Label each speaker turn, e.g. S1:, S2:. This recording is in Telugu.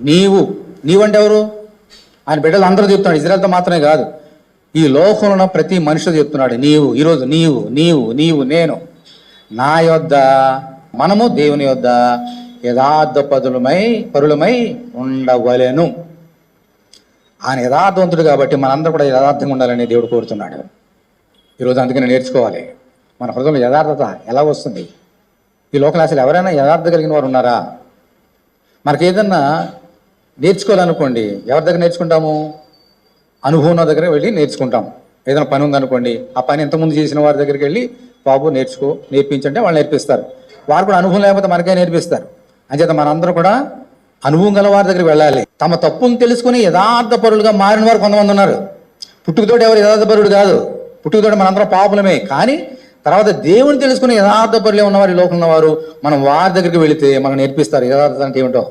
S1: నీవంటే ఎవరు? ఆయన బిడ్డలు అందరూ చెప్తున్నాడు, ఇజ్రాయెల్తో మాత్రమే కాదు, ఈ లోకంలో ఉన్న ప్రతి మనిషితో చెప్తున్నాడు. ఈరోజు నీవు నేను నా యొద్ద, మనము దేవుని యొద్ద యథార్థ పరులమై ఉండవలెను. ఆయన యథార్థవంతుడు కాబట్టి మనందరూ కూడా యథార్థంగా ఉండాలని దేవుడు కోరుతున్నాడు. ఈరోజు అందుకని నేర్చుకోవాలి. మన హృదయంలో యథార్థత ఎలా వస్తుంది? ఈ లోకంలో అసలు ఎవరైనా యథార్థత కలిగిన వారు ఉన్నారా? మనకి ఏదన్నా నేర్చుకోవాలనుకోండి, ఎవరి దగ్గర నేర్చుకుంటాము? అనుభవం దగ్గర వెళ్ళి నేర్చుకుంటాం. ఏదైనా పని ఉందనుకోండి, ఆ పని ఇంతకుముందు చేసిన వారి దగ్గరికి వెళ్ళి బాబు నేర్పించంటే వాళ్ళు నేర్పిస్తారు. వారు కూడా అనుభవం లేకపోతే మనకే నేర్పిస్తారు. అంచేత మనందరూ కూడా అనుభవం గల వారి దగ్గరికి వెళ్ళాలి. తమ తప్పును తెలుసుకుని యథార్థ పరులుగా మారిన వారు కొంతమంది ఉన్నారు. పుట్టుకతోటి ఎవరు యథార్థ పరుడు కాదు, పుట్టుకతోటి మనందరం పాపులమే. కానీ తర్వాత దేవుని తెలుసుకుని యథార్థ పరులే ఉన్నవారు, ఈ లోకంలో ఉన్నవారు, మనం వారి దగ్గరికి వెళితే మనకు నేర్పిస్తారు యథార్థత అంటే ఏమిటో.